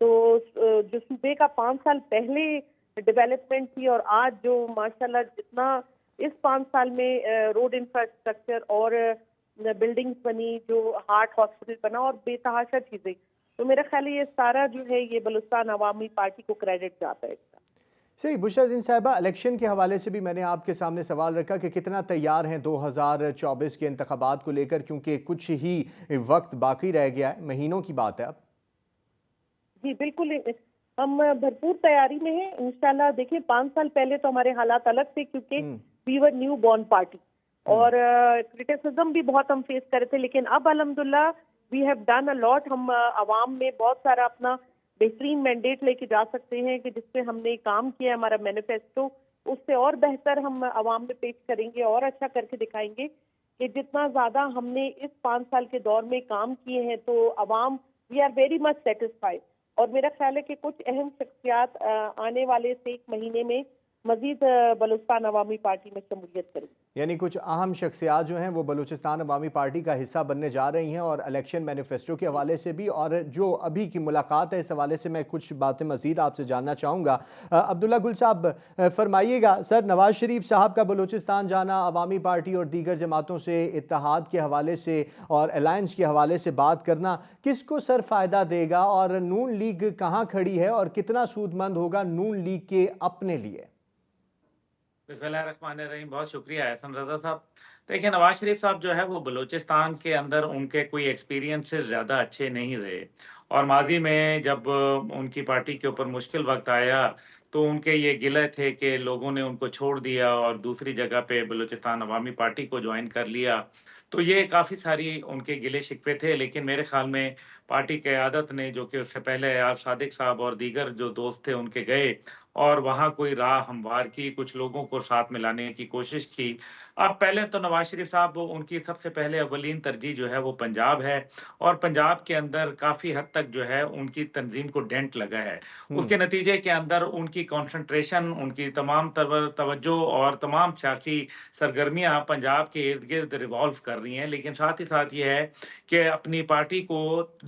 تو جو صوبے کا 5 سال پہلے ڈیولپمنٹ تھی اور آج جو ماشاءاللہ جتنا اس 5 سال میں روڈ انفراسٹرکچر اور بلڈنگز بنی، جو ہارٹ ہاسپٹل بنا اور بے تحاشا چیزیں، تو میرا خیال ہے یہ سارا جو ہے یہ بلوچستان عوامی پارٹی کو کریڈٹ جاتا ہے اس کا۔ صحیح، بشرا الدین صاحبہ، الیکشن کے حوالے سے بھی میں نے آپ کے سامنے سوال رکھا کہ کتنا تیار ہیں 2024 کے انتخابات کو لے کر، کیونکہ کچھ ہی وقت باقی رہ گیا ہے، مہینوں کی بات ہے اب۔ جی بالکل، ہم بھرپور تیاری میں ہیں انشاءاللہ۔ دیکھیں 5 سال پہلے تو ہمارے حالات الگ تھے، کیونکہ وی ور نیو بورن پارٹی اور کرٹیسزم بھی بہت ہم فیس کرے تھے، لیکن اب الحمدللہ وی ہیو ڈن اے لاٹ۔ ہم عوام میں بہت سارا اپنا بہترین مینڈیٹ لے کے جا سکتے ہیں کہ جس پہ ہم نے کام کیا ہے، ہمارا مینیفیسٹو، اس سے اور بہتر ہم عوام میں پیش کریں گے اور اچھا کر کے دکھائیں گے کہ جتنا زیادہ ہم نے اس 5 سال کے دور میں کام کیے ہیں تو عوام we are very much satisfied. اور میرا خیال ہے کہ کچھ اہم شخصیات آنے والے سے 1 مہینے میں مزید بلوچستان عوامی پارٹی میں شمولیت کریں۔ یعنی کچھ اہم شخصیات جو ہیں وہ بلوچستان عوامی پارٹی کا حصہ بننے جا رہی ہیں، اور الیکشن مینیفیسٹو کے حوالے سے بھی، اور جو ابھی کی ملاقات ہے اس حوالے سے میں کچھ باتیں مزید آپ سے جاننا چاہوں گا۔ عبداللہ گل صاحب فرمائیے گا، سر نواز شریف صاحب کا بلوچستان جانا، عوامی پارٹی اور دیگر جماعتوں سے اتحاد کے حوالے سے اور الائنس کے حوالے سے بات کرنا کس کو سر فائدہ دے گا، اور نون لیگ کہاں کھڑی ہے اور کتنا سود مند ہوگا نون لیگ کے اپنے لیے؟ بسم اللہ الرحمن الرحیم، بہت شکریہ احسن رضا صاحب۔ دیکھیں نواز شریف صاحب جو ہے وہ بلوچستان کے اندر ان کے کوئی ایکسپیرینس سے زیادہ اچھے نہیں رہے، اور ماضی میں جب ان کی پارٹی کے اوپر مشکل وقت آیا تو ان کے یہ گلے تھے کہ لوگوں نے ان کو چھوڑ دیا اور دوسری جگہ پہ بلوچستان عوامی پارٹی کو جوائن کر لیا، تو یہ کافی ساری ان کے گلے شکوے تھے۔ لیکن میرے خیال میں پارٹی قیادت نے، جو کہ اس سے پہلے ایاز صادق صاحب اور دیگر جو دوست تھے ان کے گئے اور وہاں کوئی راہ ہموار کی، کچھ لوگوں کو ساتھ ملانے کی کوشش کی۔ اب پہلے تو نواز شریف صاحب ان کی سب سے پہلے اولین ترجیح جو ہے وہ پنجاب ہے، اور پنجاب کے اندر کافی حد تک جو ہے ان کی تنظیم کو ڈینٹ لگا ہے۔ اس کے نتیجے کے اندر ان کی کنسنٹریشن، ان کی تمام توجہ اور تمام سیاسی سرگرمیاں پنجاب کے ارد گرد ریوالو کر رہی ہیں، لیکن ساتھ ہی ساتھ یہ ہے کہ اپنی پارٹی کو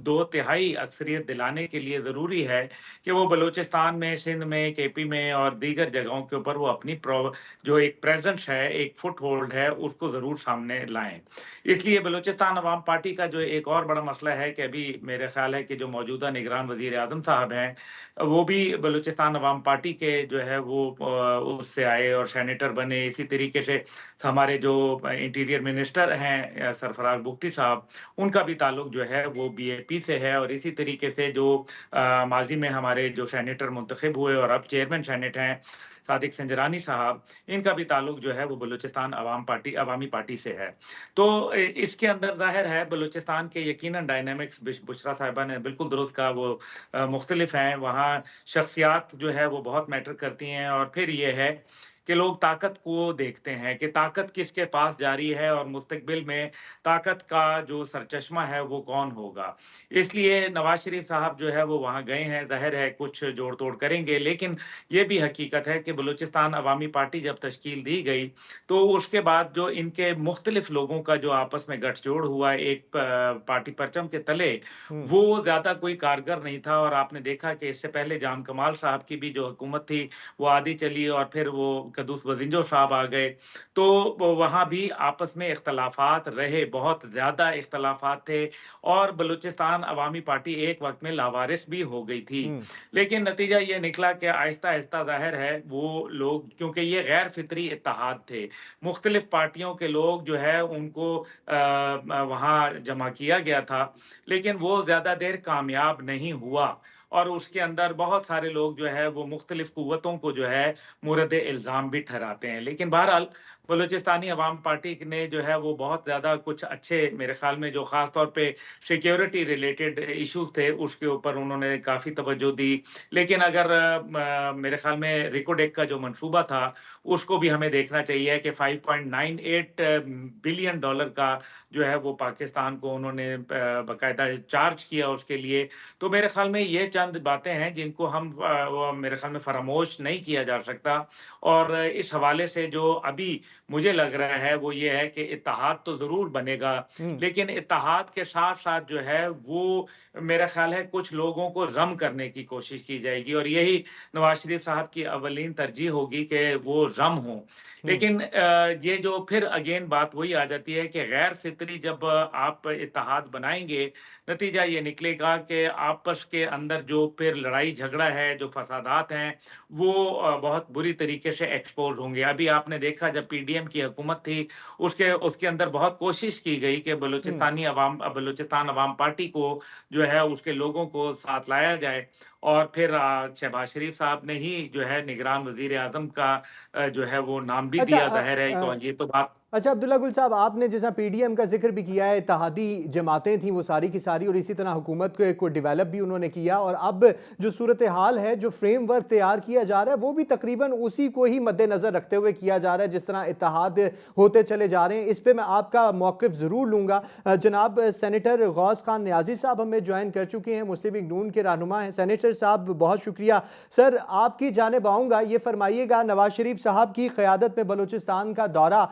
2/3 اکثریت دلانے کے لیے ضروری ہے کہ وہ بلوچستان میں، سندھ میں، کے پی میں اور دیگر جگہوں کے اوپر وہ اپنی جو ایک پریزنس ہے، ایک فٹ ہولڈ ہے، اس کو ضرور سامنے لائیں۔ اس لیے بلوچستان عوام پارٹی کا جو ایک اور بڑا مسئلہ ہے کہ ابھی میرے خیال ہے کہ جو موجودہ نگران وزیر اعظم صاحب ہیں وہ بھی بلوچستان عوام پارٹی کے جو ہے وہ اس سے آئے اور سینیٹر بنے۔ اسی طریقے سے ہمارے جو انٹیریئر منسٹر ہیں سرفراز بگٹی صاحب، ان کا بھی تعلق جو ہے وہ بی اے پی سے ہے، اور اسی طریقے سے جو ماضی میں ہمارے جو سینیٹر منتخب ہوئے اور اب چیئرمین سینٹ ہیں صادق سنجرانی صاحب، ان کا بھی تعلق جو ہے وہ بلوچستان عوامی پارٹی سے ہے۔ تو اس کے اندر ظاہر ہے بلوچستان کے یقیناً ڈائنامکس، بشرا صاحبہ نے بالکل درست کہا، وہ مختلف ہیں۔ وہاں شخصیات جو ہے وہ بہت میٹر کرتی ہیں، اور پھر یہ ہے کہ لوگ طاقت کو دیکھتے ہیں کہ طاقت کس کے پاس جاری ہے، اور مستقبل میں طاقت کا جو سرچشمہ ہے وہ کون ہوگا۔ اس لیے نواز شریف صاحب جو ہے وہ وہاں گئے ہیں، ظاہر ہے کچھ جوڑ توڑ کریں گے، لیکن یہ بھی حقیقت ہے کہ بلوچستان عوامی پارٹی جب تشکیل دی گئی تو اس کے بعد جو ان کے مختلف لوگوں کا جو آپس میں گٹھ جوڑ ہوا ایک پارٹی پرچم کے تلے، وہ زیادہ کوئی کارگر نہیں تھا۔ اور آپ نے دیکھا کہ اس سے پہلے جان کمال صاحب کی بھی جو حکومت تھی وہ آدھی چلی، اور پھر وہ قدوس بزنجو صاحب آ گئے، تو وہاں بھی آپس میں اختلافات رہے، بہت زیادہ اختلافات تھے، اور بلوچستان عوامی پارٹی ایک وقت میں لاوارث بھی ہو گئی تھی۔ لیکن نتیجہ یہ نکلا کہ آہستہ آہستہ ظاہر ہے وہ لوگ، کیونکہ یہ غیر فطری اتحاد تھے، مختلف پارٹیوں کے لوگ جو ہے ان کو وہاں جمع کیا گیا تھا، لیکن وہ زیادہ دیر کامیاب نہیں ہوا، اور اس کے اندر بہت سارے لوگ جو ہے وہ مختلف قوتوں کو جو ہے مورد الزام بھی ٹھہراتے ہیں۔ لیکن بہرحال بلوچستانی عوام پارٹی نے جو ہے وہ بہت زیادہ کچھ اچھے، میرے خیال میں جو خاص طور پہ سیکیورٹی ریلیٹڈ ایشوز تھے اس کے اوپر انہوں نے کافی توجہ دی۔ لیکن اگر میرے خیال میں ریکوڈیک کا جو منصوبہ تھا اس کو بھی ہمیں دیکھنا چاہیے کہ $5.98 بلین کا جو ہے وہ پاکستان کو انہوں نے باقاعدہ چارج کیا اس کے لیے۔ تو میرے خیال میں یہ چند چند باتیں ہیں جن کو ہم میرے خیال میں فراموش نہیں کیا جا سکتا، اور اس حوالے سے جو ابھی مجھے لگ رہا ہے وہ یہ ہے کہ اتحاد تو ضرور بنے گا، لیکن اتحاد کے ساتھ ساتھ جو ہے وہ میرا خیال ہے کچھ لوگوں کو ضم کرنے کی کوشش کی جائے گی، اور یہی نواز شریف صاحب کی اولین ترجیح ہوگی کہ وہ ضم ہوں۔ لیکن یہ جو پھر اگین بات وہی آ جاتی ہے کہ غیر فطری جب آپ اتحاد بنائیں گے، نتیجہ یہ نکلے گا کہ آپس کے اندر جو پھر لڑائی جھگڑا ہے، جو فسادات ہیں، وہ بہت بری طریقے سے ایکسپوز ہوں گے۔ ابھی آپ نے دیکھا جب پی ڈی ایم کی حکومت تھی، اس کے اندر بہت کوشش کی گئی کہ بلوچستان عوام پارٹی کو جو ہے اس کے لوگوں کو ساتھ لایا جائے، اور پھر شہباز شریف صاحب نے ہی جو ہے نگران وزیر اعظم کا جو ہے وہ نام بھی دیا۔ ظاہر ہے تو یہ تو بات اچھا عبداللہ گل صاحب، آپ نے جیسا پی ڈی ایم کا ذکر بھی کیا ہے، اتحادی جماعتیں تھیں وہ ساری کی ساری، اور اسی طرح حکومت کو ڈیولپ بھی انہوں نے کیا، اور اب جو صورتحال ہے، جو فریم ورک تیار کیا جا رہا ہے، وہ بھی تقریباً اسی کو ہی مد نظر رکھتے ہوئے کیا جا رہا ہے، جس طرح اتحاد ہوتے چلے جا رہے ہیں۔ اس پہ میں آپ کا موقف ضرور لوں گا۔ جناب سینیٹر غوث خان نیازی صاحب ہمیں جوائن کر چکے ہیں، مسلم لیگ نون کے رہنما ہیں۔ سینیٹر صاحب بہت شکریہ۔ سر آپ کی جانب آؤں گا، یہ فرمائیے گا نواز شریف صاحب کی قیادت میں بلوچستان کا دورہ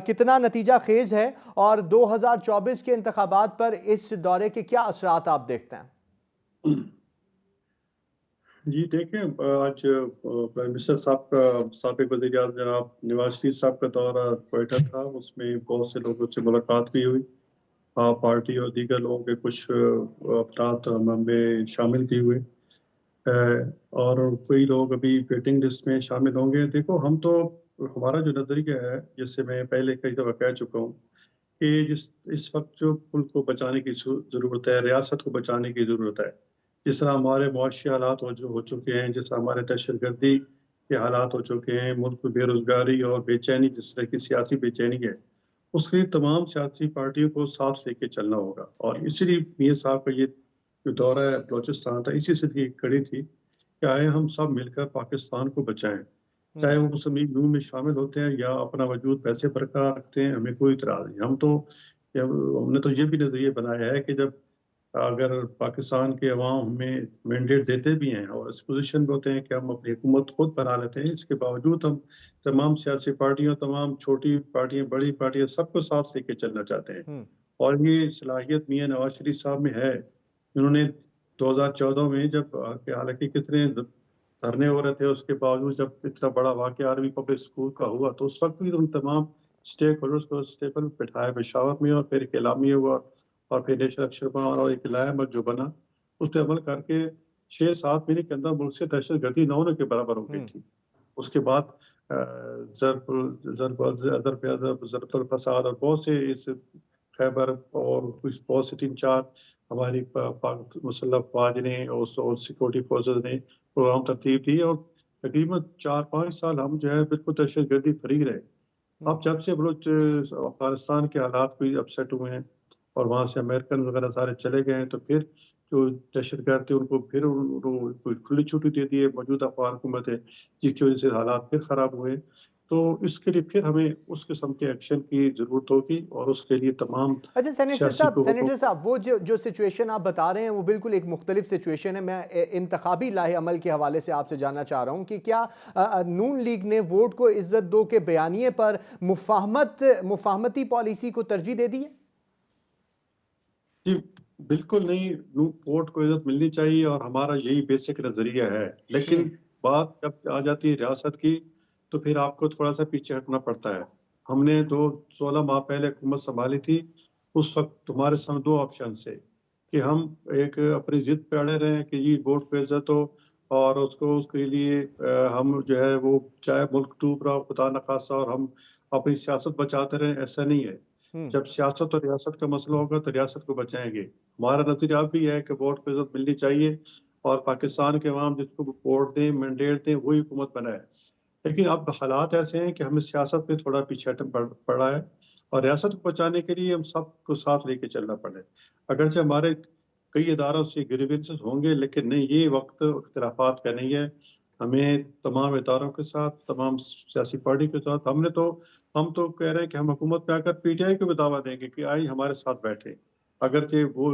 کتنا نتیجہ خیز ہے، اور 2024 کے انتخابات پر اس دورے کے کیا اثرات آپ دیکھتے ہیں؟ جی دیکھیں، آج پرائم منسٹر صاحب کا سابق وزیر اعظم جناب نواز شریف صاحب کا دورہ کوئٹہ تھا، اس میں بہت سے لوگوں سے ملاقات بھی ہوئی، پارٹی اور دیگر لوگوں کے کچھ افراد میں شامل بھی ہوئے، اور کوئی لوگ ابھی ویٹنگ لسٹ میں شامل ہوں گے۔ دیکھو، ہمارا جو نظریہ ہے، جس سے میں پہلے کئی دفعہ کہہ چکا ہوں، کہ اس وقت جو ملک کو بچانے کی ضرورت ہے، ریاست کو بچانے کی ضرورت ہے، جس طرح ہمارے معاشی حالات ہو چکے ہیں، جس طرح ہمارے دہشت گردی کے حالات ہو چکے ہیں، ملک میں بے روزگاری اور بے چینی، جس طرح کی سیاسی بے چینی ہے، اس کے لیے تمام سیاسی پارٹیوں کو ساتھ لے کے چلنا ہوگا۔ اور اسی لیے میاں صاحب کا یہ جو دورہ بلوچستان تھا، اسی سے یہ کڑی تھی کہ آئے ہم سب مل کر پاکستان کو بچائیں، چاہے وہ مسلم لیگ نون میں شامل ہوتے ہیں یا اپنا وجود ویسے برقرار رکھتے ہیں، ہمیں کوئی اعتراض نہیں۔ ہم نے تو یہ بھی نظریہ بنایا ہے کہ جب اگر پاکستان کے عوام ہمیں مینڈیٹ دیتے بھی ہیں اور اس پوزیشن پہ ہوتے ہیں کہ ہم اپنی حکومت خود بنا لیتے ہیں، اس کے باوجود ہم تمام سیاسی پارٹیوں، تمام چھوٹی پارٹیاں، بڑی پارٹیاں، سب کو ساتھ لے کے چلنا چاہتے ہیں، اور یہ صلاحیت میاں نواز شریف صاحب میں ہے۔ انہوں نے 2014 میں جب حالانکہ کتنے دھرنے ہو رہے تھے، اس کے باوجود جب اتنا بڑا واقعہ عربی پبلک اسکول کا ہوا، تو اس وقت بھی ان تمام اسٹیک ہولڈرز کو اسٹیبل بٹھایا پشاور میں، اور پھر ایک اعلامیہ ہوا، اور پھر نیشنل ایکشن پلان اور ایک لائحہ جو بنا، اس پہ عمل کر کے 6-7 مہینے کے اندر ملک سے دہشت گردی 9 کے برابر ہو گئی تھی۔ اس کے بعد ضرب الفساد اور بہت سے اس خیبر اور بہت سے 3-4 ہماری مسلح افواج نے اور سیکورٹی فورسز نے پروگرام ترتیب دی، اور تقریباً 4-5 سال ہم جو ہے بالکل دہشت گردی فری رہے۔ اب جب سے افغانستان کے حالات بھی اپسیٹ ہوئے ہیں اور وہاں سے امریکن وغیرہ سارے چلے گئے ہیں، تو پھر جو دہشت گرد تھے ان کو پھر کھلی چھٹی دے دی ہے موجودہ افغان حکومت ہے، جس کی وجہ سے حالات پھر خراب ہوئے۔ تو اس کے لیے پھر ہمیں اس قسم کے ایکشن کی ضرورت ہوگی، اور اس کے لیے تمام اچھا سینیٹر صاحب، وہ جو سچویشن آپ بتا رہے ہیں وہ بالکل ایک مختلف سچویشن ہے۔ میں انتخابی لاہ عمل کے حوالے سے آپ سے جاننا چاہ رہا ہوں کہ کیا نون لیگ نے ووٹ کو عزت دو کے بیانیے پر مفاہمتی پالیسی کو ترجیح دے دی ہے؟ جی بالکل نہیں، ووٹ کو عزت ملنی چاہیے، اور ہمارا یہی بیسک نظریہ ہے، لیکن بات جب آ جاتی ہے ریاست کی، تو پھر آپ کو تھوڑا سا پیچھے ہٹنا پڑتا ہے۔ ہم نے 16 ماہ پہلے حکومت سنبھالی تھی، اس وقت تمہارے سامنے 2 آپشن سے کہ ہم ایک اپنی ضد پہ اڑے رہے ہیں کہ یہ ووٹ کو عزت ہو، اور اس کے لیے ہم جو ہے وہ چاہے ملک ڈوب رہا ہو خدا نخواستہ، اور ہم اپنی سیاست بچاتے رہیں، ایسا نہیں ہے۔ جب سیاست اور ریاست کا مسئلہ ہوگا تو ریاست کو بچائیں گے۔ ہمارا نظریہ بھی ہے کہ ووٹ کو عزت ملنی چاہیے، اور پاکستان کے عوام جس کو ووٹ دیں، مینڈیٹ دیں، وہی حکومت بنائے۔ لیکن اب حالات ایسے ہیں کہ ہمیں سیاست میں تھوڑا پیچھے پڑا ہے، اور ریاست کو بچانے کے لیے ہم سب کو ساتھ لے کے چلنا پڑے۔ اگرچہ ہمارے کئی اداروں سے گریوینسز ہوں گے، لیکن نہیں، یہ وقت اختلافات کا نہیں ہے۔ ہمیں تمام اداروں کے ساتھ، تمام سیاسی پارٹی کے ساتھ، ہم تو کہہ رہے ہیں کہ ہم حکومت پہ آ کر پی ٹی آئی کو بھی دعویٰ دیں گے کہ آئی ہمارے ساتھ بیٹھے، اگرچہ وہ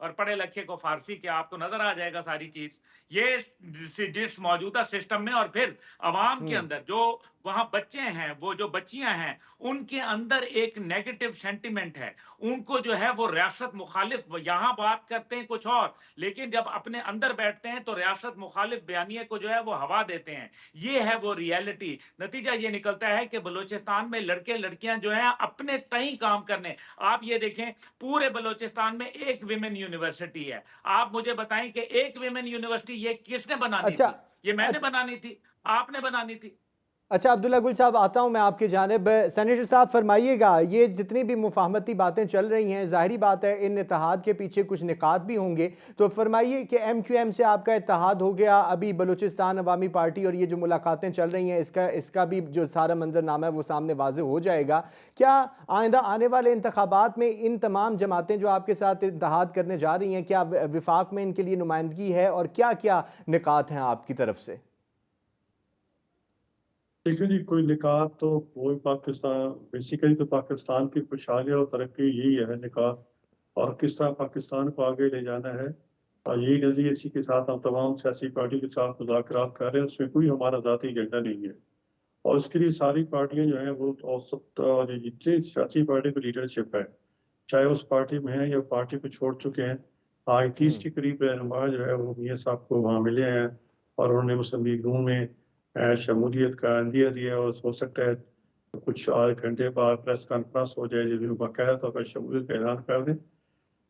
اور پڑھے لکھے کو فارسی کے آپ کو نظر آ جائے گا ساری چیز. یہ جس موجودہ سسٹم میں اور پھر عوام کے اندر جو وہاں بچے ہیں وہ جو بچیاں ہیں ان کے اندر ایک نیگیٹو سینٹیمنٹ ہے, ان کو جو ہے وہ ریاست مخالف یہاں بات کرتے ہیں کچھ اور, لیکن جب اپنے اندر بیٹھتے ہیں تو ریاست مخالف بیانیے کو جو ہے وہ ہوا دیتے ہیں. یہ ہے وہ ریئلٹی. نتیجہ یہ نکلتا ہے کہ بلوچستان میں لڑکے لڑکیاں جو ہیں اپنے تئیں کام کرنے, آپ یہ دیکھیں پورے بلوچستان میں ایک ویمن یونیورسٹی ہے. آپ مجھے بتائیں کہ ایک ویمن یونیورسٹی یہ کس نے بنانی اچھا تھی؟ یہ میں نے بنانی تھی, آپ نے بنانی تھی. اچھا عبداللہ گل صاحب آتا ہوں میں آپ کی جانب. سینیٹر صاحب فرمائیے گا, یہ جتنی بھی مفاہمتی باتیں چل رہی ہیں ظاہری بات ہے ان اتحاد کے پیچھے کچھ نکات بھی ہوں گے, تو فرمائیے کہ ایم کیو ایم سے آپ کا اتحاد ہو گیا, ابھی بلوچستان عوامی پارٹی اور یہ جو ملاقاتیں چل رہی ہیں اس کا بھی جو سارا منظرنامہ ہے وہ سامنے واضح ہو جائے گا. کیا آئندہ آنے والے انتخابات میں ان تمام جماعتیں جو آپ کے ساتھ اتحاد کرنے جا رہی ہیں کیا وفاق میں ان کے لیے نمائندگی ہے, اور کیا کیا نکات ہیں آپ کی طرف سے؟ دیکھیں جی, کوئی نکات تو وہی پاکستان, بیسیکلی تو پاکستان کی خوشحالی اور ترقی یہی ہے نکات, اور کس طرح پاکستان کو آگے لے جانا ہے, اور یہی نظریے اسی کے ساتھ ہم تمام سیاسی پارٹیوں کے ساتھ مذاکرات کر رہے ہیں. اس میں کوئی ہمارا ذاتی ایجنڈا نہیں ہے, اور اس کے لیے ساری پارٹیاں جو ہیں وہ اوسط جتنی سیاسی پارٹی کو لیڈرشپ ہے, چاہے اس پارٹی میں ہیں یا پارٹی کو چھوڑ چکے ہیں, 30 کے قریب رہنما جو ہے وہ میاں صاحب کو وہاں ملے ہیں, اور انہوں نے مسلم لیگ نون میں شمولیت کا عندیہ دیا, اور ہو سکتا ہے کچھ آدھے گھنٹے بعد پریس کانفرنس ہو جائے جس میں باقاعدہ طور پر شمولیت کا اعلان کر دیں.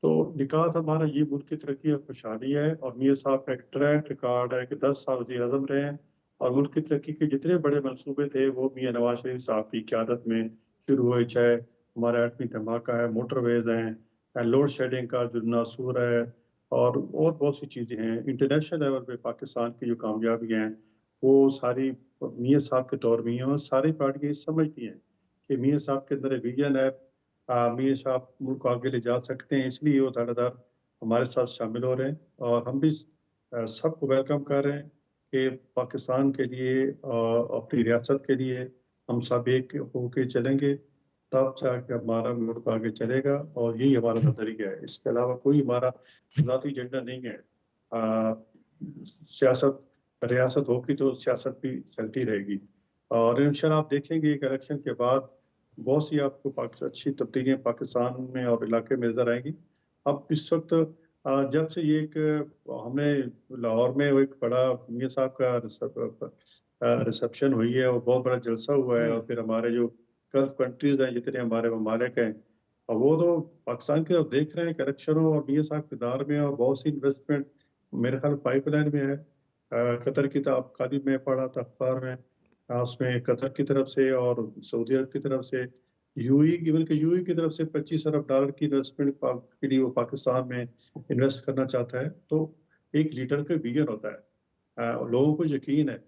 تو نکات ہمارا یہ ملک کی ترقی اور خوشحالی ہے, اور میاں صاحب کا ایک ٹریک ریکارڈ ہے کہ 10 سال وزیر اعظم رہے ہیں, اور ملک کی ترقی کے جتنے بڑے منصوبے تھے وہ میاں نواز شریف صاحب کی قیادت میں شروع ہوئے, چاہے ہمارا ایٹمی دھماکہ ہے, موٹر ویز ہیں, لوڈ شیڈنگ کا جو ناسور ہے, اور بہت سی چیزیں ہیں. انٹرنیشنل لیول پہ پاکستان کی جو کامیابیاں ہیں وہ ساری میاں صاحب کے دور میں ہیں, اور ساری پارٹیاں سمجھتی ہیں کہ میاں صاحب کے اندر ویژن ہے, میاں صاحب ملک کو آگے لے جا سکتے ہیں, اس لیے وہ دھڑے ہمارے ساتھ شامل ہو رہے ہیں. اور ہم بھی سب کو ویلکم کر رہے ہیں کہ پاکستان کے لیے اپنی ریاست کے لیے ہم سب ایک ہو کے چلیں گے, تب جا کے ہمارا ملک آگے چلے گا, اور یہی ہمارا نظریہ ہے. اس کے علاوہ کوئی ہمارا ذاتی ایجنڈا نہیں ہے. ریاست ہوگی تو سیاست بھی چلتی رہے گی, اور انشاءاللہ آپ دیکھیں گے ایک الیکشن کے بعد بہت سی آپ کو اچھی تبدیلیاں پاکستان میں اور علاقے میں نظر آئیں گی. اب اس وقت جب سے یہ ایک ہم نے لاہور میں وہ ایک بڑا میاں صاحب کا ریسپشن ہوئی ہے, اور بہت بڑا جلسہ ہوا ہے, اور پھر ہمارے جو گلف کنٹریز ہیں جتنے ہمارے ممالک ہیں, اور وہ تو پاکستان کی طرف دیکھ رہے ہیں کریکشنوں اور میاں صاحب کے دار میں, اور بہت سی انویسٹمنٹ میرے خیال پائپ لائن میں ہے. قطر کی کتاب میں پڑھا تھا اخبار میں, اس میں قطر کی طرف سے اور سعودی عرب کی طرف سے یو اے کی طرف سے $25 ارب کی انویسٹمنٹ کے لیے وہ پاکستان میں انویسٹ کرنا چاہتا ہے. تو ایک لیڈر کا ویژن ہوتا ہے, لوگوں کو یقین ہے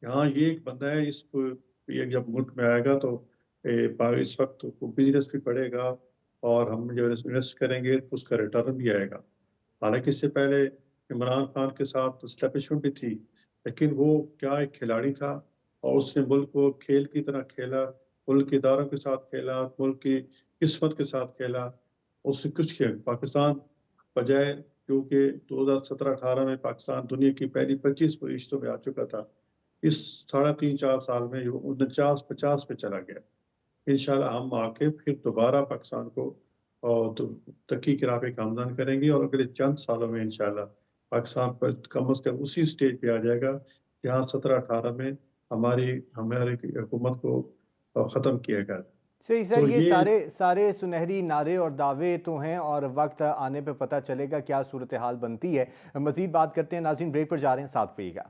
کہ ہاں یہ ایک بندہ ہے, اس کو جب ملک میں آئے گا تو اس وقت بزنس بھی بڑھے گا, اور ہم جب انویسٹ کریں گے اس کا ریٹرن بھی آئے گا. حالانکہ اس سے پہلے عمران خان کے ساتھ اسٹیبلشمنٹ بھی تھی, لیکن وہ کیا ایک کھلاڑی تھا, اور اس نے ملک کو کھیل کی طرح کھیلا, ملک کے اداروں کے ساتھ کھیلا, ملک کی قسمت کے ساتھ کھیلا. اس سے کچھ کیا پاکستان بجائے, کیونکہ 2017-18 میں پاکستان دنیا کی پہلی 25 پوزیشنوں میں آ چکا تھا, اس 3.5-4 سال میں 49-50 پہ چلا گیا. انشاءاللہ ہم آ کے پھر دوبارہ پاکستان کو ترقی کی راہ پہ گامزن کریں گے, اور اگلے چند سالوں میں انشاءاللہ پاکستان پر کم از کم اسی سٹیج پہ آ جائے گا جہاں 17-18 میں ہماری حکومت کو ختم کیا گیا. صحیح سر, یہ سارے سنہری نعرے اور دعوے تو ہیں, اور وقت آنے پہ پتہ چلے گا کیا صورتحال بنتی ہے. مزید بات کرتے ہیں, ناظرین بریک پر جا رہے ہیں, ساتھ رہیے گا.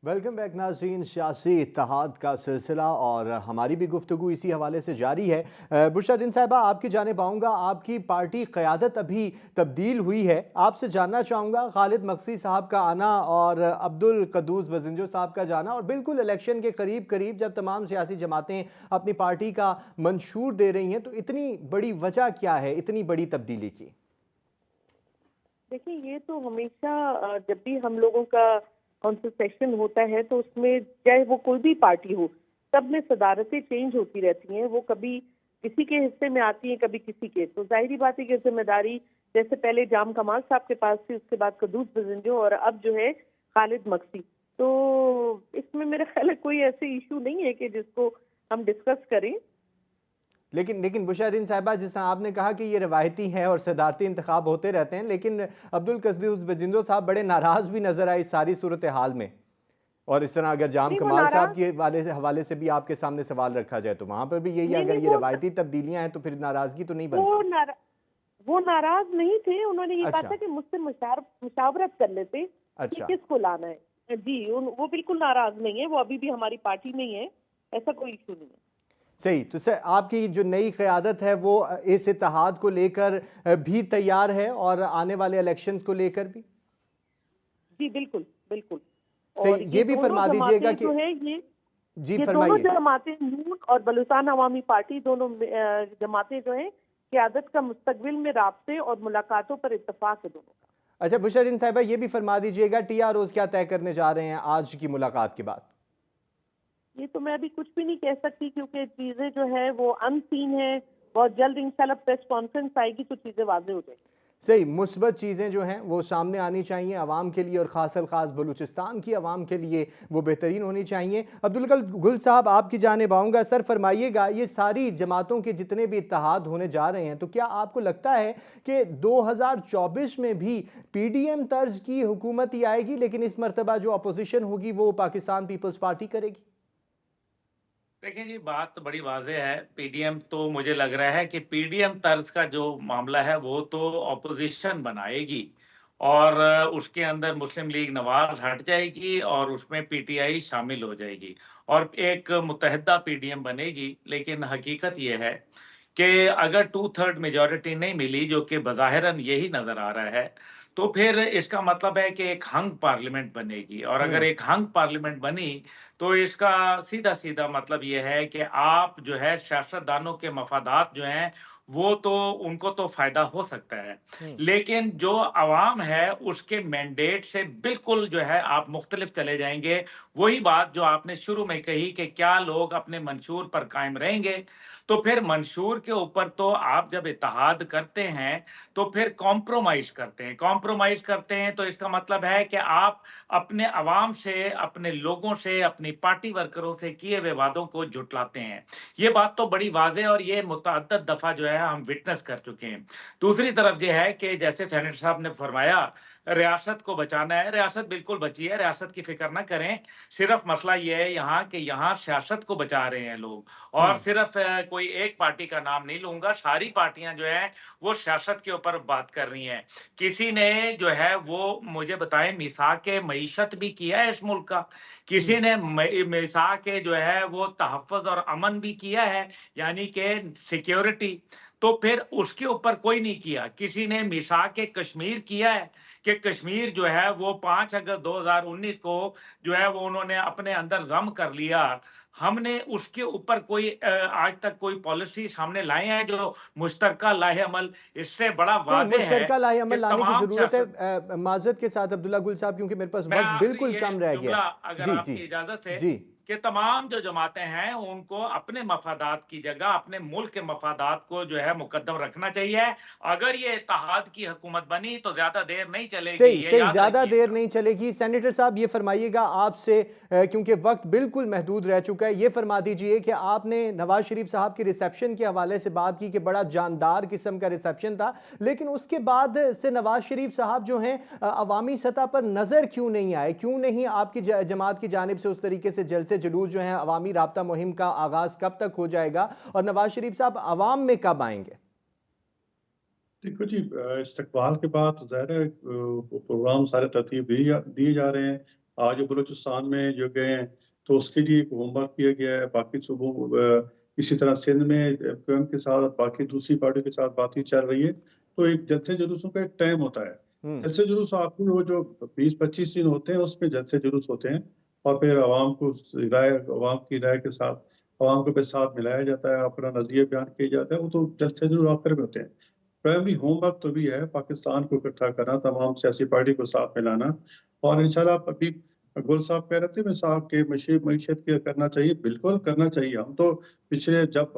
ویلکم بیک ناظرین, سیاسی اتحاد کا سلسلہ اور ہماری بھی گفتگو اسی حوالے سے جاری ہے. بشرا دین صاحبہ, آپ کی جانب آؤں گا. آپ کی پارٹی قیادت ابھی تبدیل ہوئی ہے, آپ سے جاننا چاہوں گا خالد مقصی صاحب کا آنا اور عبدالقدوس بزنجو صاحب کا جانا, اور بالکل الیکشن کے قریب جب تمام سیاسی جماعتیں اپنی پارٹی کا منشور دے رہی ہیں, تو اتنی بڑی وجہ کیا ہے اتنی بڑی تبدیلی کی؟ دیکھیں, یہ تو ہمیشہ جب بھی ہم لوگوں کا کونسل سیشن ہوتا ہے تو اس میں چاہے وہ کوئی بھی پارٹی ہو, سب میں صدارتیں چینج ہوتی رہتی ہیں. وہ کبھی کسی کے حصے میں آتی ہیں, کبھی کسی کے. تو ظاہری بات ہے کہ ذمہ داری جیسے پہلے جام کمال صاحب کے پاس تھی, اس کے بعد قدوس بزنجو, اور اب جو ہے خالد مکسی. تو اس میں میرا خیال ہے کوئی ایسے ایشو نہیں ہے کہ جس کو ہم ڈسکس کریں. لیکن بشرا صاحبہ, جس طرح آپ نے کہا کہ یہ روایتی ہے اور صدارتی انتخاب ہوتے رہتے ہیں, لیکن عبدالقدوس بزنجو صاحب بڑے ناراض بھی نظر آئے اس ساری صورتحال میں. اور اس طرح اگر جام کمال صاحب کے حوالے سے بھی آپ کے سامنے سوال رکھا جائے تو وہاں پر بھی یہی, اگر یہ روایتی تبدیلیاں ہیں تو پھر ناراضگی تو نہیں بنتی. وہ ناراض نہیں تھے, انہوں نے یہ کہا تھا کہ مجھ سے مشاورت کر لیتے کہ کس کو لانا ہے. جی, وہ بالکل ناراض نہیں ہے, وہ ابھی بھی ہماری پارٹی میں ہی ہے, ایسا کوئی ایشو نہیں ہے. صحیح. تو سر, آپ کی جو نئی قیادت ہے وہ اس اتحاد کو لے کر بھی تیار ہے اور آنے والے الیکشنز کو لے کر بھی؟ جی بالکل بالکل. صحیح. یہ بھی فرما دیجئے گا کہ یہ دونوں جماعتیں, نون اور بلوچستان عوامی پارٹی, دونوں جماعتیں جو ہیں قیادت کا مستقبل میں رابطے اور ملاقاتوں پر اتفاق ہے دونوں کا. اچھا بشرا صاحبہ, یہ بھی فرما دیجئے گا ٹی آر اوز کیا طے کرنے جا رہے ہیں آج کی ملاقات کے بعد؟ یہ تو میں ابھی کچھ بھی نہیں کہہ سکتی کیونکہ چیزیں جو ہے وہ ان سین ہیں. بہت جلد انشاءاللہ پریس کانفرنس آئے گی تو چیزیں واضح ہو جائیں گی. صحیح. مثبت چیزیں جو ہیں وہ سامنے آنی چاہیے عوام کے لیے, اور خاص بلوچستان کی عوام کے لیے وہ بہترین ہونی چاہیے. عبدالگل صاحب, آپ کی جانب آؤں گا. سر فرمائیے گا, یہ ساری جماعتوں کے جتنے بھی اتحاد ہونے جا رہے ہیں, تو کیا آپ کو لگتا ہے کہ 2024 میں بھی پی ڈی ایم طرز کی حکومت ہی آئے گی, لیکن اس مرتبہ جو اپوزیشن ہوگی وہ پاکستان پیپلز پارٹی کرے گی؟ دیکھیں جی, بات تو بڑی واضح ہے. پی ڈی ایم تو مجھے لگ رہا ہے کہ پی ڈی ایم طرز کا جو معاملہ ہے وہ تو اپوزیشن بنائے گی, اور اس کے اندر مسلم لیگ نواز ہٹ جائے گی اور اس میں پی ٹی آئی شامل ہو جائے گی اور ایک متحدہ پی ڈی ایم بنے گی. لیکن حقیقت یہ ہے کہ اگر 2/3 میجورٹی نہیں ملی, جو کہ بظاہراً یہی نظر آ رہا ہے, تو پھر اس کا مطلب ہے کہ ایک ہنگ پارلیمنٹ بنے گی. اور اگر ایک ہنگ پارلیمنٹ بنی تو اس کا سیدھا مطلب یہ ہے کہ آپ جو ہے سیاستدانوں کے مفادات جو ہیں وہ تو ان کو تو فائدہ ہو سکتا ہے, لیکن جو عوام ہے اس کے مینڈیٹ سے بالکل جو ہے آپ مختلف چلے جائیں گے. وہی بات جو آپ نے شروع میں کہی کہ کیا لوگ اپنے منشور پر قائم رہیں گے, تو پھر منشور کے اوپر تو آپ جب اتحاد کرتے ہیں تو پھر کمپرومائز کرتے ہیں تو اس کا مطلب ہے کہ آپ اپنے عوام سے, اپنے لوگوں سے, اپنی پارٹی ورکروں سے کیے ہوئے وعدوں کو جھٹلاتے ہیں. یہ بات تو بڑی واضح اور یہ متعدد دفعہ جو ہے ہم وٹنس کر چکے ہیں. دوسری طرف یہ ہے کہ جیسے سینیٹر صاحب نے فرمایا ریاست کو بچانا ہے, ریاست بالکل بچی ہے, ریاست کی فکر نہ کریں. صرف مسئلہ یہ ہے یہاں کہ یہاں سیاست کو بچا رہے ہیں لوگ, اور صرف کوئی ایک پارٹی کا نام نہیں لوں گا, ساری پارٹیاں جو ہیں وہ سیاست کے اوپر بات کر رہی ہیں. کسی نے جو ہے وہ مجھے بتائیں میثاق معیشت بھی کیا ہے اس ملک کا, کسی نے میثاق جو ہے وہ تحفظ اور امن بھی کیا ہے, یعنی کہ سیکیورٹی, تو پھر اس کے اوپر کوئی نہیں کیا. کسی نے میثاق کشمیر کیا ہے کہ کشمیر جو ہے وہ 5 اگست 2019 کو جو ہے وہ انہوں نے اپنے اندر ضم کر لیا. ہم نے اس کے اوپر کوئی آج تک کوئی پالیسی سامنے لائے ہیں جو مشترکہ لاہ عمل, اس سے بڑا واضح ہے مشترکہ لاہ عمل لانے کی ضرورت ہے. معذرت کے ساتھ عبداللہ گل صاحب, کیونکہ میرے پاس وقت بالکل کم رہ گیا. اگر آپ کی اجازت ہے کہ تمام جو جماعتیں ہیں ان کو اپنے مفادات کی جگہ اپنے ملک کے مفادات کو جو ہے مقدم رکھنا چاہیے. اگر یہ اتحاد کی حکومت بنی تو زیادہ دیر نہیں چلے گی. صحیح, زیادہ دیر نہیں چلے گی. سینیٹر صاحب یہ فرمائیے گا آپ سے, کیونکہ وقت بالکل محدود رہ چکا ہے, یہ فرما دیجئے کہ آپ نے نواز شریف صاحب کی ریسیپشن کے حوالے سے بات کی کہ بڑا جاندار قسم کا ریسیپشن تھا, لیکن اس کے بعد سے نواز شریف صاحب جو ہیں عوامی سطح پر نظر کیوں نہیں آئے؟ کیوں نہیں آپ کی جماعت کی جانب سے اس طریقے سے جلسے جلوس جو ہیں عوامی رابطہ مہم کا آغاز کب تک ہو جائے گا, اور نواز شریف صاحب عوام میں کب آئیں گے؟ دیکھو جی, استقبال کے بعد ظاہر ہے پروگرام سارے ترتیب دیے جا رہے ہیں. آج بلوچستان میں جو گئے ہیں تو اس کے لیے ایک ہوم ورک کیا گیا ہے. باقی صبح اسی طرح سندھ میں ایم کے ساتھ باقی دوسری پارٹی کے ساتھ بات چل رہی ہے. تو ایک جلسے جلوسوں کا ایک ٹائم ہوتا ہے. جلسے جلوس آپ کو وہ جو 20-25 دن ہوتے ہیں اس میں جلسے جلوس ہوتے ہیں, اور پھر عوام کی رائے کے ساتھ عوام کو ساتھ ملایا جاتا ہے, اپنا نظریہ بیان کیا جاتا ہے. وہ تو جلسے جلوس آخر میں ہوتے ہیں. پرائمری ہوم ورک تو بھی ہے پاکستان کو اکٹھا کرنا, تمام سیاسی پارٹی کو ساتھ ملانا, اور انشاءاللہ ابھی گل صاحب کہہ رہے تھے میثاق کے معیشت کے کرنا چاہیے, بالکل کرنا چاہیے. ہم تو پچھلے جب